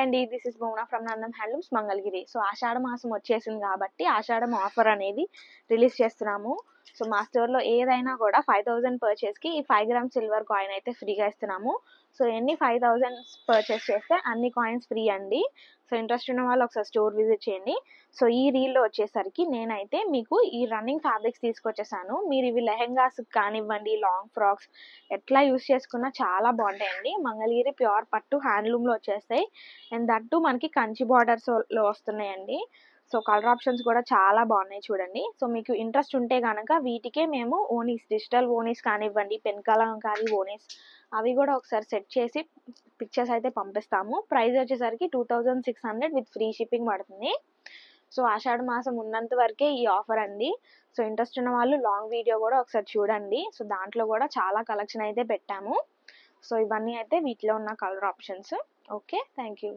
అండి, this is Bhuvana from Nandam handlooms Mangalagiri. So Ashadha మాసం వచ్చేసింది కాబట్టి ఆషాఢం ఆఫర్ అనేది రిలీజ్ చేస్తున్నాము. సో మా స్టోర్లో ఏదైనా కూడా 5000 పర్చేస్కి ఈ 5 గ్రామ్ సిల్వర్ కాయిన్ అయితే ఫ్రీగా ఇస్తున్నాము. సో ఎన్ని 5000 పర్చేస్ చేస్తే అన్ని కాయిన్స్ ఫ్రీ అండి. సో ఇంట్రెస్ట్ ఉన్న వాళ్ళు ఒకసారి స్టోర్ విజిట్ చేయండి. సో ఈ రీల్లో వచ్చేసరికి నేనైతే మీకు ఈ రన్నింగ్ ఫ్యాబ్రిక్స్ తీసుకొచ్చేసాను. మీరు ఇవి లెహెంగాస్ కానివ్వండి, లాంగ్ ఫ్రాక్స్ ఎట్లా యూస్ చేసుకున్నా చాలా బాగుంటాయండి. మంగళగిరి ప్యూర్ పట్టు హ్యాండ్లూమ్లో వచ్చేస్తాయి. అండ్ దట్టు మనకి కంచి బార్డర్స్లో వస్తున్నాయండి. సో కలర్ ఆప్షన్స్ కూడా చాలా బాగున్నాయి చూడండి. సో మీకు ఇంట్రెస్ట్ ఉంటే కనుక వీటికే మేము ఓనీస్, డిజిటల్ ఓనీస్ కానివ్వండి, పెన్ కలంకారీ ఓనీస్ అవి కూడా ఒకసారి సెట్ చేసి పిక్చర్స్ అయితే పంపిస్తాము. ప్రైస్ వచ్చేసరికి 2600 విత్ ఫ్రీ షిప్పింగ్ పడుతుంది. సో ఆషాఢ మాసం ఉన్నంత వరకే ఈ ఆఫర్ అండి. సో ఇంట్రెస్ట్ ఉన్న వాళ్ళు లాంగ్ వీడియో కూడా ఒకసారి చూడండి. సో దాంట్లో కూడా చాలా కలెక్షన్ అయితే పెట్టాము. సో ఇవన్నీ అయితే వీటిలో ఉన్న colour options. Okay, thank you.